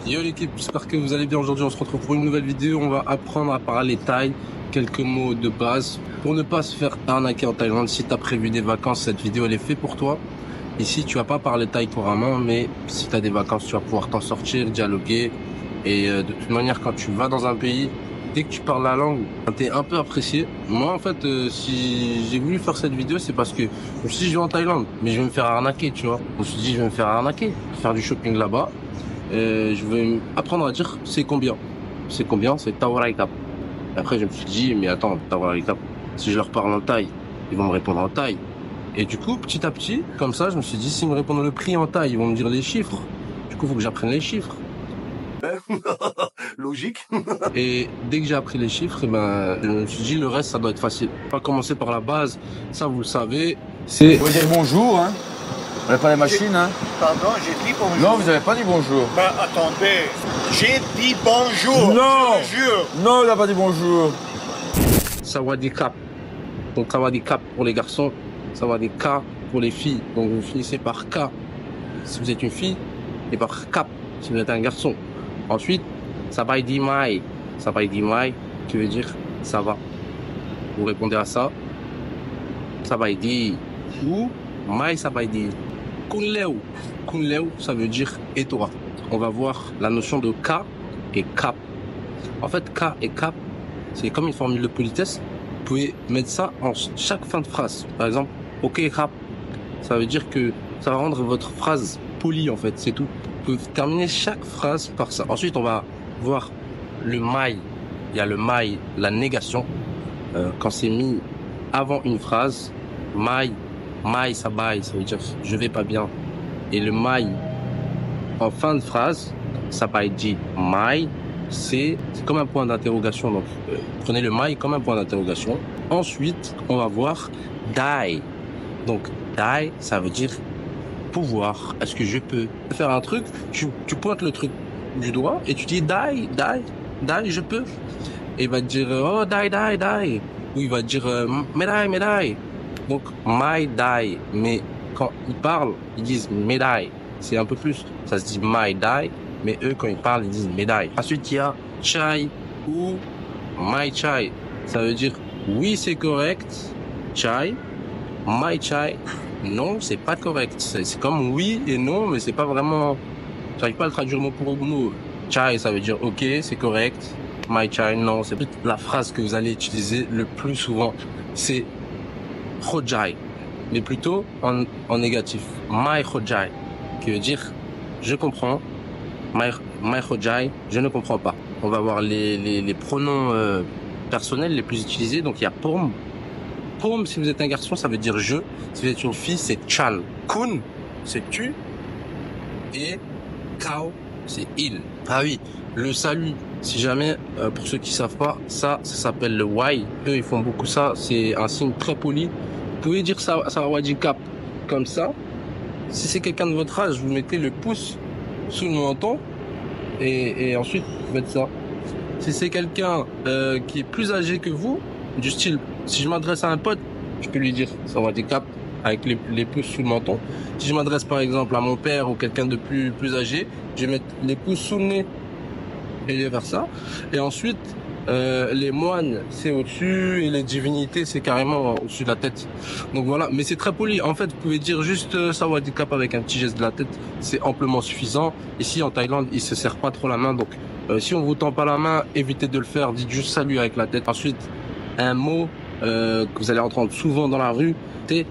Yo l'équipe, j'espère que vous allez bien. Aujourd'hui on se retrouve pour une nouvelle vidéo. On va apprendre à parler thaï, quelques mots de base pour ne pas se faire arnaquer en Thaïlande. Si tu as prévu des vacances, cette vidéo elle est faite pour toi. Ici tu vas pas parler thaï couramment, mais si tu as des vacances tu vas pouvoir t'en sortir, dialoguer. Et de toute manière quand tu vas dans un pays, dès que tu parles la langue, t'es un peu apprécié. Moi en fait si j'ai voulu faire cette vidéo, c'est parce que je me suis dit je vais en Thaïlande, mais je vais me faire arnaquer, tu vois. Je me suis dit je vais me faire arnaquer, faire du shopping là-bas. Je vais apprendre à dire c'est combien. C'est combien? C'est Tawarai Kap. Après, je me suis dit, mais attends, Tawarai Kap, si je leur parle en thaï, ils vont me répondre en thaï. Et du coup, petit à petit, comme ça, je me suis dit, s'ils me répondent le prix en thaï, ils vont me dire les chiffres. Du coup, il faut que j'apprenne les chiffres. Logique. Et dès que j'ai appris les chiffres, ben, je me suis dit, le reste, ça doit être facile. On va commencer par la base. Ça, vous le savez. C'est. Vous pouvez dire bonjour, hein. On n'a pas les machines, hein. Pardon, j'ai dit bonjour. Non, vous n'avez pas dit bonjour. Bah attendez, j'ai dit bonjour. Non. Je le jure. Non, il n'a pas dit bonjour. Sawadee Kap. Donc, Sawadee Kap pour les garçons. Sawadee Ka pour les filles. Donc, vous finissez par K si vous êtes une fille et par Kap si vous êtes un garçon. Ensuite, Sawadee Mai. Sawadee Mai qui veut dire ça va. Vous répondez à ça. Sawadee ou Mai Sawadee. Kunleu. Kunleu, ça veut dire et toi. On va voir la notion de K et Kap. En fait, K et Kap, c'est comme une formule de politesse. Vous pouvez mettre ça en chaque fin de phrase. Par exemple, OK Kap. Ça veut dire que ça va rendre votre phrase polie en fait, c'est tout. Vous pouvez terminer chaque phrase par ça. Ensuite, on va voir le Mai. Il y a le Mai, la négation. Quand c'est mis avant une phrase, Mai. Mai sabai, ça veut dire je vais pas bien. Et le mai en fin de phrase, sabai dit mai, c'est comme un point d'interrogation. Donc prenez le mai comme un point d'interrogation. Ensuite, on va voir dai. Donc dai, ça veut dire pouvoir. Est-ce que je peux faire un truc? Tu pointes le truc du doigt et tu dis dai, dai, dai, je peux. Et il va te dire oh dai, dai, dai. Ou il va te dire médaille, médaille. Donc, my die. Mais quand ils parlent, ils disent médaille. C'est un peu plus. Ça se dit my die. Mais eux, quand ils parlent, ils disent médaille. Ensuite, il y a chai ou my chai. Ça veut dire oui, c'est correct. Chai. My chai. Non, c'est pas correct. C'est comme oui et non, mais c'est pas vraiment. J'arrive pas à le traduire mot pour mot. Chai, ça veut dire ok, c'est correct. My chai, non. C'est la phrase que vous allez utiliser le plus souvent. C'est Khojai, mais plutôt en négatif. Mai Khojai, qui veut dire je comprends. Mai Khojai, je ne comprends pas. On va voir les pronoms personnels les plus utilisés. Donc il y a Pom. Pom, si vous êtes un garçon, ça veut dire je. Si vous êtes une fille, c'est Chan. Kun, c'est tu. Et Kao, c'est il. Ah oui, le salut. Si jamais, pour ceux qui savent pas, ça s'appelle le wai. Eux, ils font beaucoup ça. C'est un signe très poli. Vous pouvez dire Sawadee Kap comme ça. Si c'est quelqu'un de votre âge, vous mettez le pouce sous le menton et ensuite vous faites ça. Si c'est quelqu'un qui est plus âgé que vous, du style, si je m'adresse à un pote, je peux lui dire Sawadee Kap avec les pouces sous le menton. Si je m'adresse par exemple à mon père ou quelqu'un de plus âgé, je vais mettre les pouces sous le nez et vice versa. Et ensuite, les moines, c'est au-dessus et les divinités, c'est carrément au-dessus de la tête. Donc voilà, mais c'est très poli. En fait, vous pouvez dire juste Sawadee Kap avec un petit geste de la tête, c'est amplement suffisant. Ici, en Thaïlande, ils se serrent pas trop la main. Donc, si on vous tend pas la main, évitez de le faire. Dites juste salut avec la tête. Ensuite, un mot que vous allez entendre souvent dans la rue, c'est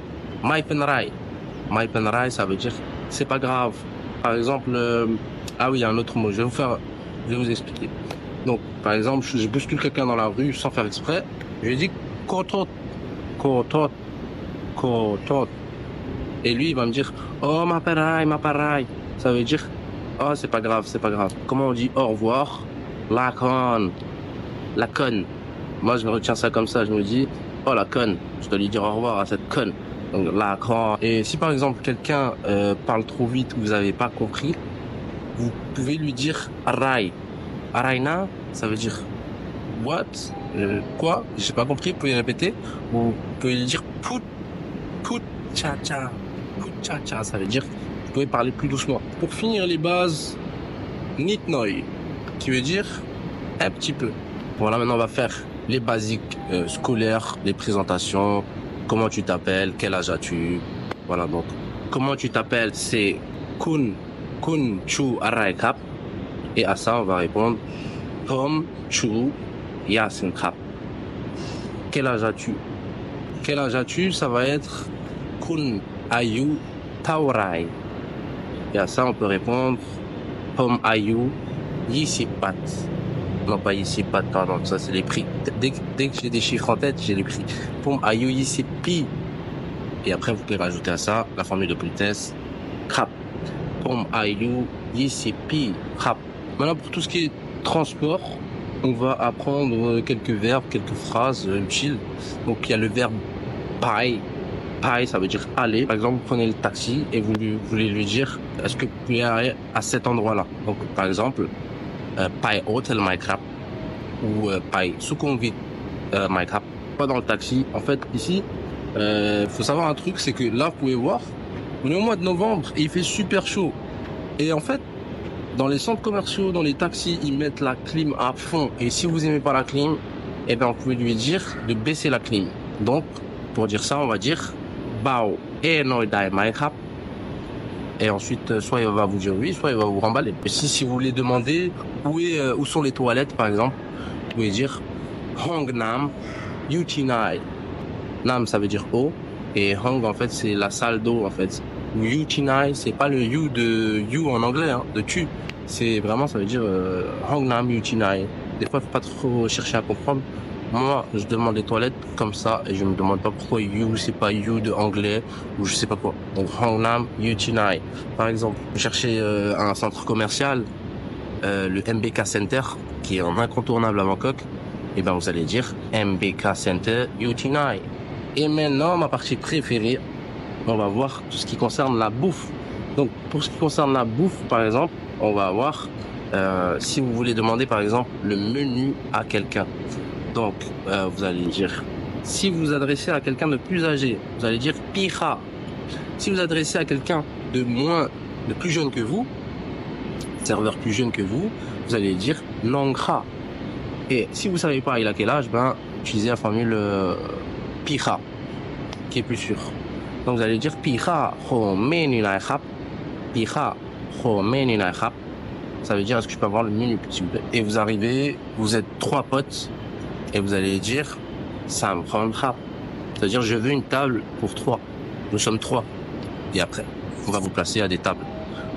Mai Penrai. Mai Penrai, ça veut dire c'est pas grave. Par exemple, ah oui, il y a un autre mot. Je vais vous expliquer. Donc, par exemple, je bouscule quelqu'un dans la rue sans faire exprès. Je lui dis kotot, kotot, kotot. Et lui, il va me dire oh ma pareille. Ça veut dire oh c'est pas grave, c'est pas grave. Comment on dit au revoir? La conne, la conne. Moi, je me retiens ça comme ça. Je me dis oh la conne. Je dois lui dire au revoir à cette conne. Donc la conne. Et si par exemple quelqu'un parle trop vite ou vous avez pas compris, vous pouvez lui dire arai. Araina, ça veut dire what? Quoi? J'ai pas compris, vous pouvez répéter. Ou vous pouvez lui dire put cha cha. Put cha cha, ça veut dire vous pouvez parler plus doucement. Pour finir les bases, nitnoy, qui veut dire un petit peu. Voilà, maintenant on va faire les basiques scolaires, les présentations, comment tu t'appelles, quel âge as-tu. Voilà, donc comment tu t'appelles, c'est kun chu arraikap. Et à ça on va répondre Pom chu yasin krap. Quel âge as-tu? Quel âge as-tu? Ça va être kun ayu taurai. Et à ça on peut répondre Pom ayu yisipat. Non, pas ici, pas de pardon, ça c'est les prix. Dès que j'ai des chiffres en tête, j'ai les prix. Pom ayu ici pi. Et après, vous pouvez rajouter à ça la formule de politesse. Krap. Pom ayu ici pi. Krap. Maintenant, pour tout ce qui est transport, on va apprendre quelques verbes, quelques phrases utiles. Donc, il y a le verbe pai. Pai, ça veut dire aller. Par exemple, vous prenez le taxi et vous voulez lui dire, est-ce que vous pouvez aller à cet endroit-là? Donc, par exemple, Pai Hotel My Crap ou Pai Sukhumvit My Crap. Pas dans le taxi. En fait, ici, faut savoir un truc, c'est que là, vous pouvez voir, on est au mois de novembre et il fait super chaud. Et en fait, dans les centres commerciaux, dans les taxis, ils mettent la clim à fond. Et si vous aimez pas la clim, eh ben, vous pouvez lui dire de baisser la clim. Donc, pour dire ça, on va dire Bao e noi dai My Crap. Et ensuite, soit il va vous dire oui, soit il va vous remballer. Et si vous voulez demander où sont les toilettes, par exemple, vous pouvez dire Hong Nam Yutinai. Nam, ça veut dire eau. Et Hong, en fait, c'est la salle d'eau, en fait. Yutinai, c'est pas le you de you en anglais, hein, de tu. C'est vraiment, ça veut dire Hong Nam Yutinai. Des fois, faut pas trop chercher à comprendre. Moi, je demande les toilettes comme ça et je me demande pas pourquoi you, c'est pas you de anglais ou je sais pas quoi. Donc, Hongnam Yutinai. Par exemple, vous cherchez un centre commercial, le MBK Center, qui est un incontournable à Bangkok, et ben vous allez dire MBK Center Yutinai. Et maintenant, ma partie préférée, on va voir tout ce qui concerne la bouffe. Donc, pour ce qui concerne la bouffe, par exemple, on va voir si vous voulez demander, par exemple, le menu à quelqu'un. Donc, vous allez dire, si vous vous adressez à quelqu'un de plus âgé, vous allez dire Piha. Si vous vous adressez à quelqu'un de plus jeune que vous, serveur plus jeune que vous allez dire Nongha. Et si vous savez pas il a quel âge, ben, utilisez la formule Piha, qui est plus sûr. Donc, vous allez dire Piha ho menu lai khap. Piha ho menu lai khap. Ça veut dire, est-ce que je peux avoir le menu, s'il vous plaît? Et vous arrivez, vous êtes 3 potes, et vous allez dire Sam Kha. C'est-à-dire, je veux une table pour 3. Nous sommes 3. Et après, on va vous placer à des tables.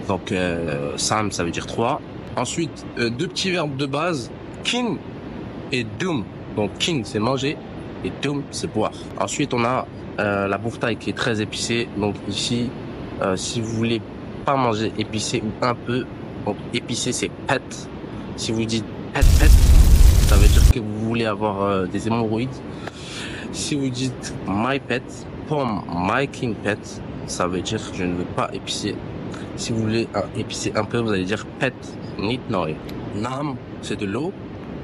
Donc, Sam, ça veut dire 3. Ensuite, 2 petits verbes de base, kin et dum. Donc, kin, c'est manger, et dum, c'est boire. Ensuite, on a la bouffe thaï qui est très épicée. Donc, ici, si vous voulez pas manger épicé ou un peu, donc épicé, c'est pet. Si vous dites pet, ça veut dire que vous voulez avoir des hémorroïdes. Si vous dites my pet, pom my king pet, ça veut dire que je ne veux pas épicé. Si vous voulez épicer un peu, vous allez dire pet nit noi. Nam, c'est de l'eau.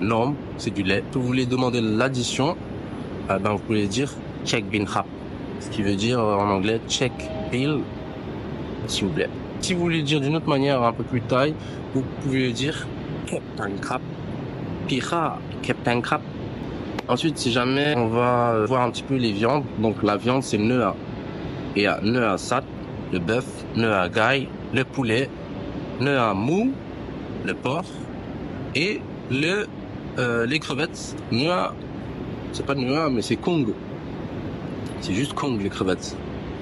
Nom, c'est du lait. Si vous voulez demander l'addition, ben vous pouvez dire check bin khap, ce qui veut dire en anglais check bill, s'il vous plaît. Si vous voulez dire d'une autre manière, un peu plus taille, vous pouvez dire captain crap. Piha, Captain Crap. Ensuite, si jamais on va voir un petit peu les viandes, donc la viande c'est Nea. Et il y a Nea Sat, le bœuf, Nea Gai, le poulet, Nea Mou, le porc, et les crevettes. Nea, c'est pas Nea, mais c'est Kung. C'est juste Kung les crevettes.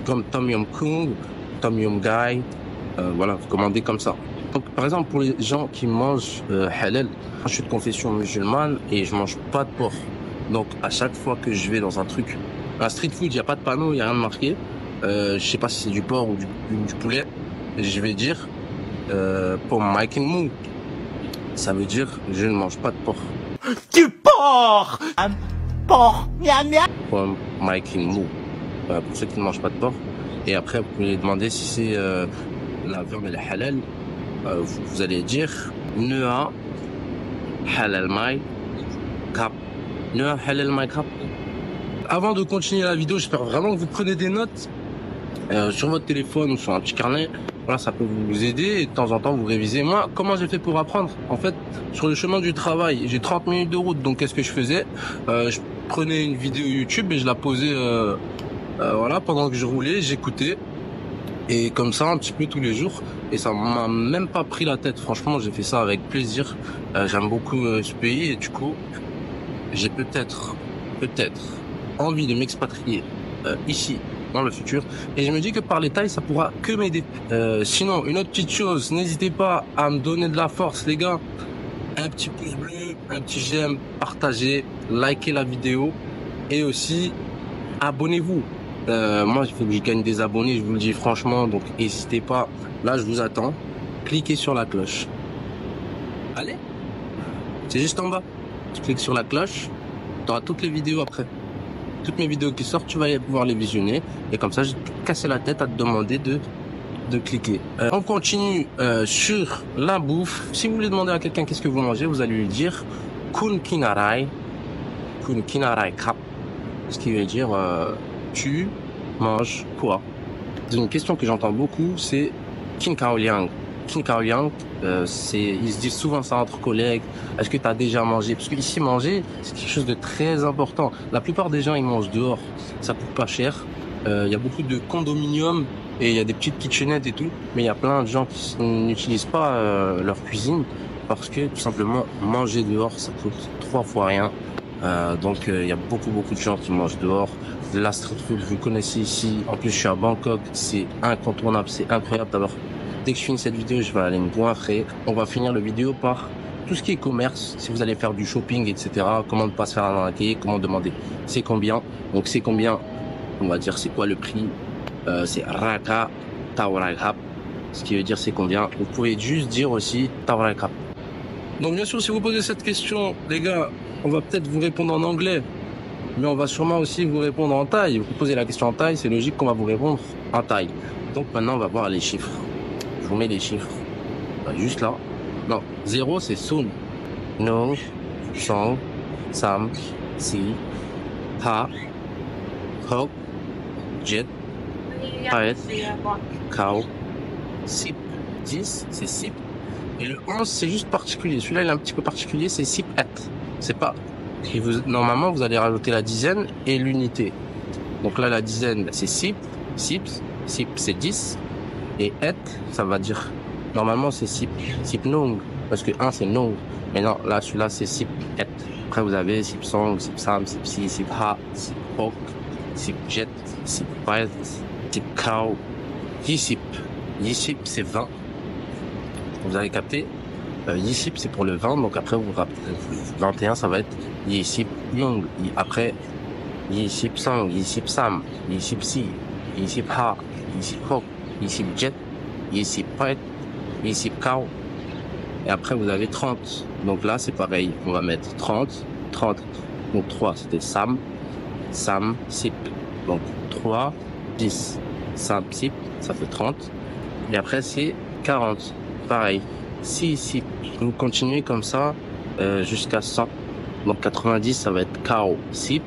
Comme Tom Yum Kung, Tom Yum Gai, voilà, vous commandez comme ça. Donc, par exemple, pour les gens qui mangent halal, je suis de confession musulmane et je mange pas de porc. Donc, à chaque fois que je vais dans un truc, un street food, il n'y a pas de panneau, il n'y a rien de marqué. Je sais pas si c'est du porc ou du poulet. Je vais dire pour making mou. Ça veut dire je ne mange pas de porc. Du porc! Un porc! Miam miam! Pour making mou. Pour ceux qui ne mangent pas de porc. Et après, vous pouvez demander si c'est la viande elle est halal. Vous allez dire Nua halal mai kap. Nua halal mai kap. Avant de continuer la vidéo, j'espère vraiment que vous prenez des notes sur votre téléphone ou sur un petit carnet. Voilà, ça peut vous aider et de temps en temps vous révisez. Moi, comment j'ai fait pour apprendre? En fait, sur le chemin du travail, j'ai 30 minutes de route, donc qu'est-ce que je faisais? Je prenais une vidéo YouTube et je la posais, voilà, pendant que je roulais, j'écoutais. Et comme ça, un petit peu tous les jours. Et ça m'a même pas pris la tête. Franchement, j'ai fait ça avec plaisir. J'aime beaucoup ce pays et du coup, j'ai peut-être envie de m'expatrier ici dans le futur. Et je me dis que parler thaï, ça pourra que m'aider. Sinon, une autre petite chose, n'hésitez pas à me donner de la force, les gars. Un petit pouce bleu, un petit j'aime, partagez, likez la vidéo et aussi abonnez-vous. Moi, il faut que je gagne des abonnés, je vous le dis franchement, donc n'hésitez pas. Là, je vous attends. Cliquez sur la cloche. Allez, c'est juste en bas. Tu cliques sur la cloche, tu auras toutes les vidéos après. Toutes mes vidéos qui sortent, tu vas pouvoir les visionner. Et comme ça, je vais te casser la tête à te demander de cliquer. On continue sur la bouffe. Si vous voulez demander à quelqu'un qu'est-ce que vous mangez, vous allez lui dire Kun Kinarai Kap. Ce qui veut dire tu manges quoi? Une question que j'entends beaucoup, c'est Kin Kao Liang. Kin Kao Liang, ils se disent souvent ça entre collègues. Est-ce que tu as déjà mangé? Parce que ici, manger, c'est quelque chose de très important. La plupart des gens, ils mangent dehors. Ça coûte pas cher. Il y a beaucoup de condominiums et il y a des petites kitchenettes et tout. Mais il y a plein de gens qui n'utilisent pas leur cuisine parce que tout simplement, manger dehors, ça coûte 3 fois rien. Donc il y a beaucoup de gens qui mangent dehors. La street food, vous connaissez ici. En plus, je suis à Bangkok, c'est incontournable, c'est incroyable. D'abord, dès que je finis cette vidéo, je vais aller me goinfrer. On va finir la vidéo par tout ce qui est commerce. Si vous allez faire du shopping, etc. Comment ne pas se faire arnaquer, comment demander c'est combien. Donc c'est combien, on va dire c'est quoi le prix. C'est Raka Tawarakap, ce qui veut dire c'est combien. Vous pouvez juste dire aussi Tawarakap. Donc bien sûr, si vous posez cette question, les gars, on va peut-être vous répondre en anglais. Mais on va sûrement aussi vous répondre en thaï. Vous posez la question en thaï, c'est logique qu'on va vous répondre en thaï. Donc maintenant, on va voir les chiffres. Je vous mets les chiffres. Juste là. Non, 0 c'est Sun. Nung, Song, Sam, Si, Ha, Hok, Jet, Paet, Kao, Sip. 10 c'est Sip. Et le 11 c'est juste particulier. Celui-là il est un petit peu particulier, c'est Sip Et. C'est pas... Et normalement, vous allez rajouter la dizaine et l'unité. Donc là, la dizaine, c'est Sip. Sips. Sip, c'est 10. Et Et, ça va dire... Normalement, c'est Sip. Sip Nung. Parce que 1, c'est Nung. Mais non, là, celui-là, c'est Sip Et. Après, vous avez Sip Song, Sip Sam, Sip Si, Sip Ha, Sip Hok, Sip Jet, Sip Paet, Sip Kao, Yisip. Yisip, c'est 20. Vous avez capté? Yisip, c'est pour le 20. Donc après, vous rappelez 21, ça va être Yisip Young. Après, Yisip Sang, Yisip Sam, Yisip Si, Yisip Ha, Yisip Hok, Yisip Jet, Yisip Paet, Yisip Kao. Et après, vous avez 30. Donc là, c'est pareil. On va mettre 30. Donc 3, c'était Sam, Sam, Sip. Donc 3, 10. Sam, Sip, ça fait 30. Et après, c'est 40. Pareil. Si vous continuez comme ça jusqu'à 100, donc 90 ça va être Kao Sip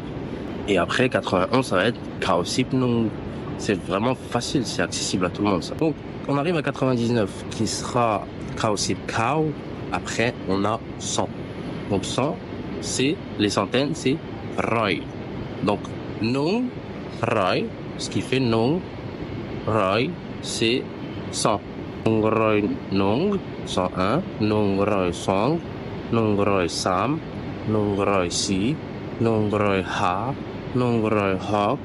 et après 91 ça va être Kao Sip Nung. C'est vraiment facile, c'est accessible à tout le monde ça. Donc on arrive à 99 qui sera Kao Sip Kao. Après on a 100. Donc 100 c'est les centaines, c'est Roy. Donc Nung Roy, ce qui fait Nung Roy c'est 100. Nung Roy Nung 101, Nung Roy Song, Nung Roy Sam, Nung Roy Si, Nung Roy Ha, Nung Roy Hok.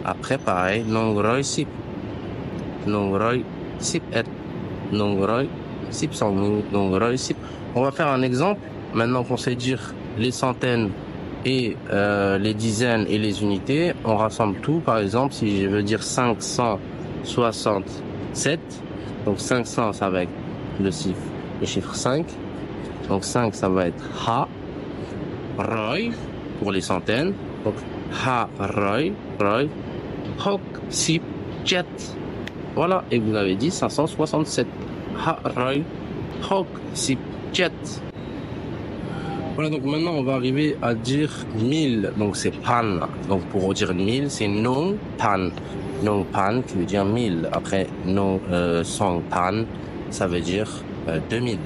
Après pareil, Nung Roy Sip, Nung Roy Sip Et, Nung Roy Sip Song, Nung Roy Sip. On va faire un exemple. Maintenant qu'on sait dire les centaines et les dizaines et les unités, on rassemble tout. Par exemple, si je veux dire 567, donc 500 ça va être le chiffre 5. Donc 5 ça va être Ha, Roy pour les centaines. Donc Ha, Roy, Hok, Sip, Jet. Voilà, et vous avez dit 567. Ha, Roy, Hok, Sip, Jet. Voilà, donc maintenant on va arriver à dire 1000. Donc c'est Pan. Donc pour dire 1000, c'est Nung Pan. Nong pan qui veut dire 1000. Après, song pan, ça veut dire 2000.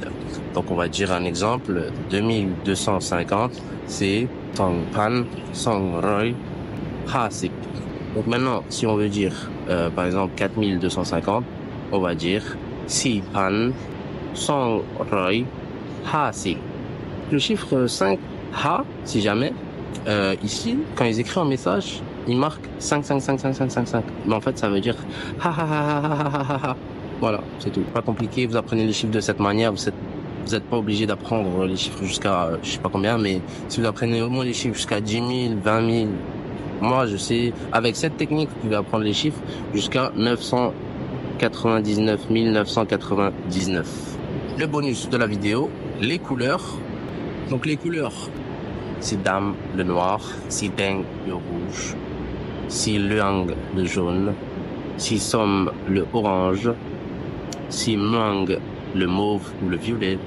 Donc on va dire un exemple, 2250, c'est song pan, song roy, hasik. Donc maintenant, si on veut dire, par exemple, 4250, on va dire si pan, song roy, hasik. Le chiffre 5, ha, si jamais, ici, quand ils écrivent un message, ils marquent 5. Mais en fait, ça veut dire ha ha ha ha ha ha ha. Voilà, c'est tout. Pas compliqué, vous apprenez les chiffres de cette manière, vous êtes pas obligé d'apprendre les chiffres jusqu'à, je sais pas combien, mais si vous apprenez au moins les chiffres jusqu'à 10 000, 20 000, moi, je sais, avec cette technique, vous pouvez apprendre les chiffres jusqu'à 999 999. Le bonus de la vidéo, les couleurs. Donc les couleurs, si dame, le noir, si deng, le rouge, si luang, le jaune, si som, le orange, si muang, le mauve ou le violet,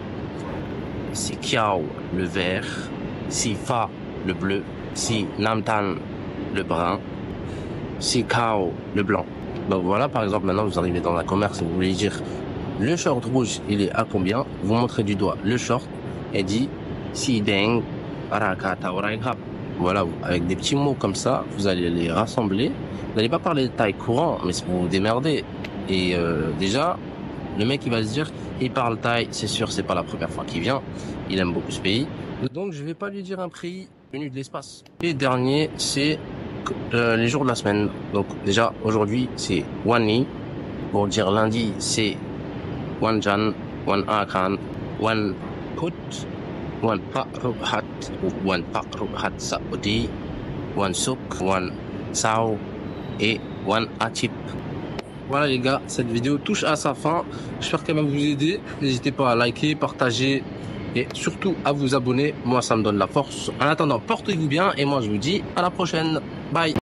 si kiao, le vert, si fa, le bleu, si namtan, le brun, si kao, le blanc. Donc voilà, par exemple, maintenant vous arrivez dans un commerce et vous voulez dire le short rouge, il est à combien? Vous montrez du doigt le short et dit si deng, arakata, oraikap. Voilà, avec des petits mots comme ça, vous allez les rassembler. Vous n'allez pas parler de taille courant, mais c'est pour vous démerder. Et déjà, le mec il va se dire, il parle thaï, c'est sûr, c'est pas la première fois qu'il vient. Il aime beaucoup ce pays. Donc je vais pas lui dire un prix venu de l'espace. Et dernier, c'est les jours de la semaine. Donc déjà, aujourd'hui, c'est Wani. Pour dire lundi, c'est Wan Jan, Wan Akan, Wan Put, Wan Pakruhat, Wan Pakruhat Saudi, Wan Suk, Wan Sao et Wan Atip. Voilà les gars, cette vidéo touche à sa fin. J'espère qu'elle va vous aider. N'hésitez pas à liker, partager et surtout à vous abonner. Moi, ça me donne la force. En attendant, portez-vous bien et moi, je vous dis à la prochaine. Bye.